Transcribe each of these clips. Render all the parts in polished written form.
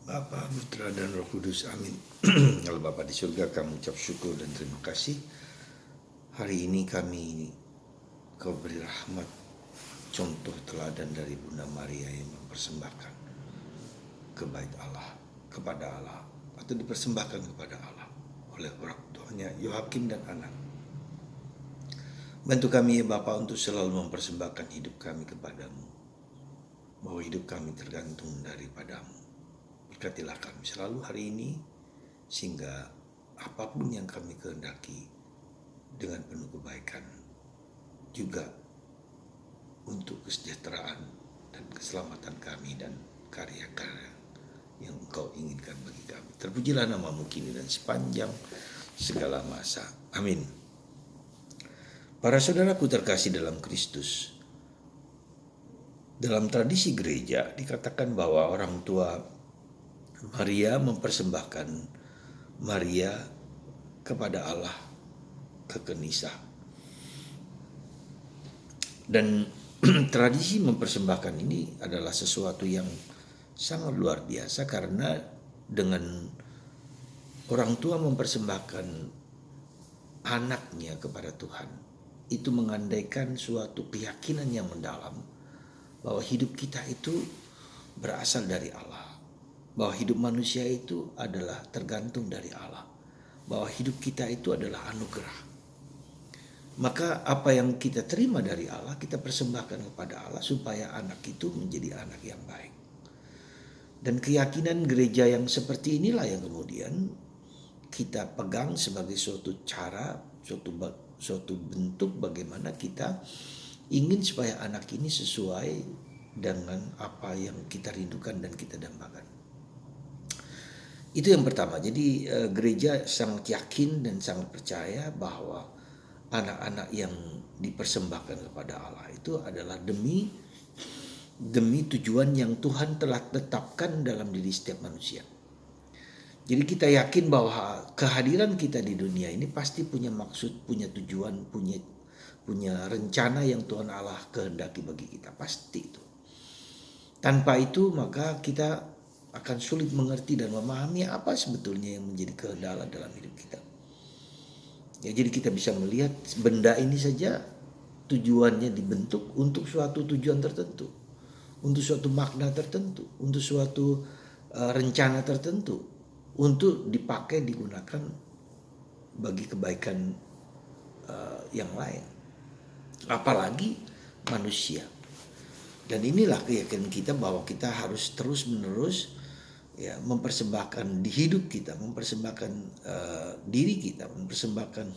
Bapa, Putra, dan Roh Kudus. Amin. Kalau Bapa di surga, kami ucap syukur dan terima kasih. Hari ini kami Kau beri rahmat, contoh teladan dari Bunda Maria yang mempersembahkan kepada Allah, atau dipersembahkan kepada Allah oleh orang tuanya Yohakim dan anak. Bantu kami ya Bapa untuk selalu mempersembahkan hidup kami kepadamu, bahwa hidup kami tergantung daripadamu. Berkatilah kami selalu hari ini, sehingga apapun yang kami kehendaki dengan penuh kebaikan, juga untuk kesejahteraan dan keselamatan kami dan karya-karya yang Engkau inginkan bagi kami. Terpujilah namamu kini dan sepanjang segala masa. Amin. Para saudaraku terkasih dalam Kristus, dalam tradisi gereja dikatakan bahwa orang tua Maria mempersembahkan Maria kepada Allah ke Kenisa. Dan tradisi mempersembahkan ini adalah sesuatu yang sangat luar biasa, karena dengan orang tua mempersembahkan anaknya kepada Tuhan, itu mengandaikan suatu keyakinan yang mendalam bahwa hidup kita itu berasal dari Allah, bahwa hidup manusia itu adalah tergantung dari Allah, bahwa hidup kita itu adalah anugerah. Maka apa yang kita terima dari Allah, kita persembahkan kepada Allah supaya anak itu menjadi anak yang baik. Dan keyakinan gereja yang seperti inilah yang kemudian kita pegang sebagai suatu cara, suatu bentuk bagaimana kita ingin supaya anak ini sesuai dengan apa yang kita rindukan dan kita dambakan. Itu yang pertama. Jadi gereja sangat yakin dan sangat percaya bahwa anak-anak yang dipersembahkan kepada Allah itu adalah demi tujuan yang Tuhan telah tetapkan dalam diri setiap manusia. Jadi kita yakin bahwa kehadiran kita di dunia ini pasti punya maksud, punya tujuan, punya rencana yang Tuhan Allah kehendaki bagi kita. Pasti itu. Tanpa itu maka kita akan sulit mengerti dan memahami apa sebetulnya yang menjadi kehendak Allah dalam hidup kita. Ya, jadi kita bisa melihat benda ini saja tujuannya dibentuk untuk suatu tujuan tertentu, untuk suatu makna tertentu, untuk suatu rencana tertentu, untuk dipakai, digunakan bagi kebaikan yang lain. Apalagi manusia. Dan inilah keyakinan kita bahwa kita harus terus-menerus ya mempersembahkan di hidup kita, mempersembahkan diri kita, mempersembahkan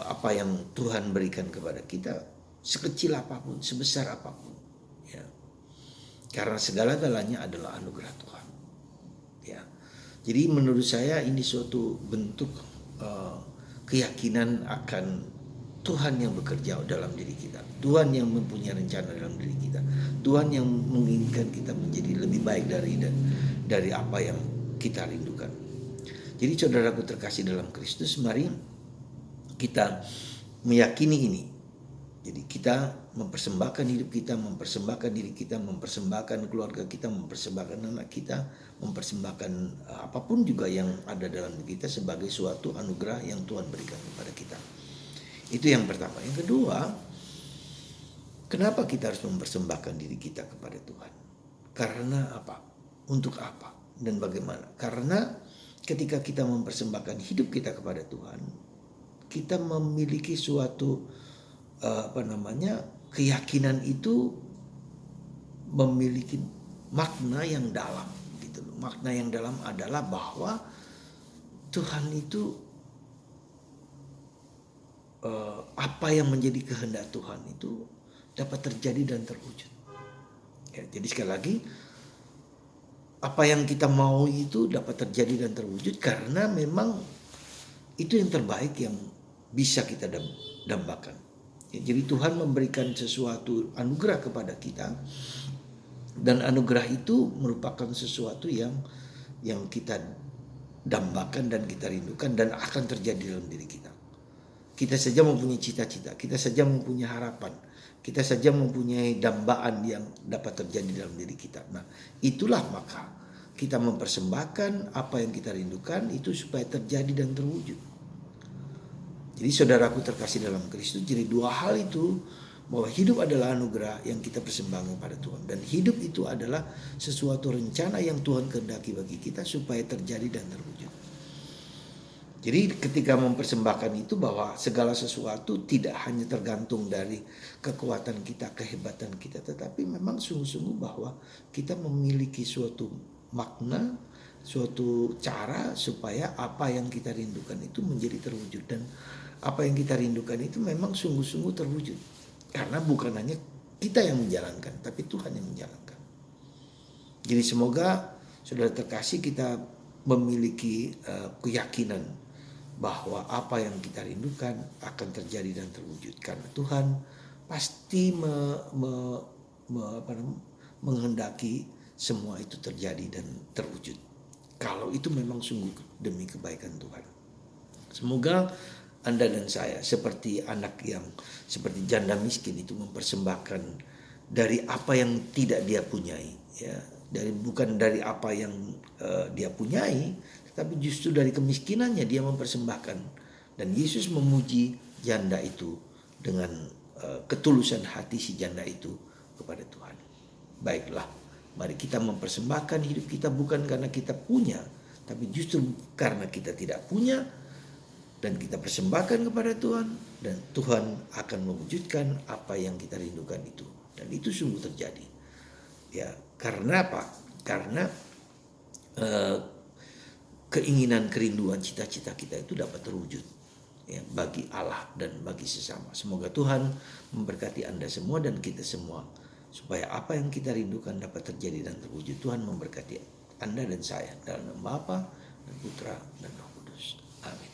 apa yang Tuhan berikan kepada kita, sekecil apapun, sebesar apapun, ya. Karena segala-galanya adalah anugerah Tuhan. Ya. Jadi menurut saya ini suatu bentuk keyakinan akan Tuhan yang bekerja dalam diri kita, Tuhan yang mempunyai rencana dalam diri kita, Tuhan yang menginginkan kita menjadi lebih baik dari apa yang kita rindukan. Jadi saudaraku terkasih dalam Kristus, mari kita meyakini ini. Jadi kita mempersembahkan hidup kita, mempersembahkan diri kita, mempersembahkan keluarga kita, mempersembahkan anak kita, mempersembahkan apapun juga yang ada dalam diri kita sebagai suatu anugerah yang Tuhan berikan kepada kita. Itu yang pertama. Yang kedua, kenapa kita harus mempersembahkan diri kita kepada Tuhan? Karena apa? Untuk apa? Dan bagaimana? Karena ketika kita mempersembahkan hidup kita kepada Tuhan, kita memiliki suatu keyakinan itu memiliki makna yang dalam gitu loh. Makna yang dalam adalah bahwa Tuhan itu apa yang menjadi kehendak Tuhan itu dapat terjadi dan terwujud. Ya, jadi sekali lagi, apa yang kita mau itu dapat terjadi dan terwujud karena memang itu yang terbaik yang bisa kita dambakan. Ya, jadi Tuhan memberikan sesuatu anugerah kepada kita, dan anugerah itu merupakan sesuatu yang kita dambakan dan kita rindukan dan akan terjadi dalam diri kita. Kita saja mempunyai cita-cita, kita saja mempunyai harapan, kita saja mempunyai dambaan yang dapat terjadi dalam diri kita. Nah, itulah maka kita mempersembahkan apa yang kita rindukan itu supaya terjadi dan terwujud. Jadi saudaraku terkasih dalam Kristus, jadi dua hal itu, bahwa hidup adalah anugerah yang kita persembahkan pada Tuhan, dan hidup itu adalah sesuatu rencana yang Tuhan kehendaki bagi kita supaya terjadi dan terwujud. Jadi ketika mempersembahkan itu, bahwa segala sesuatu tidak hanya tergantung dari kekuatan kita, kehebatan kita, tetapi memang sungguh-sungguh bahwa kita memiliki suatu makna, suatu cara supaya apa yang kita rindukan itu menjadi terwujud. Dan apa yang kita rindukan itu memang sungguh-sungguh terwujud. Karena bukan hanya kita yang menjalankan, tapi Tuhan yang menjalankan. Jadi semoga saudara terkasih kita memiliki keyakinan bahwa apa yang kita rindukan akan terjadi dan terwujud. Karena Tuhan pasti menghendaki semua itu terjadi dan terwujud. Kalau itu memang sungguh demi kebaikan Tuhan. Semoga Anda dan saya seperti anak yang seperti janda miskin itu mempersembahkan dari apa yang tidak dia punyai, ya, bukan dari apa yang dia punyai, tetapi justru dari kemiskinannya dia mempersembahkan. Dan Yesus memuji janda itu dengan ketulusan hati si janda itu kepada Tuhan. Baiklah, mari kita mempersembahkan hidup kita bukan karena kita punya, tapi justru karena kita tidak punya, dan kita persembahkan kepada Tuhan, dan Tuhan akan mewujudkan apa yang kita rindukan itu. Dan itu sungguh terjadi. Ya, karena apa? Karena keinginan, kerinduan, cita-cita kita itu dapat terwujud, ya, bagi Allah dan bagi sesama. Semoga Tuhan memberkati Anda semua dan kita semua, supaya apa yang kita rindukan dapat terjadi dan terwujud. Tuhan memberkati Anda dan saya dalam nama Bapa dan Putra dan Roh Kudus. Amin.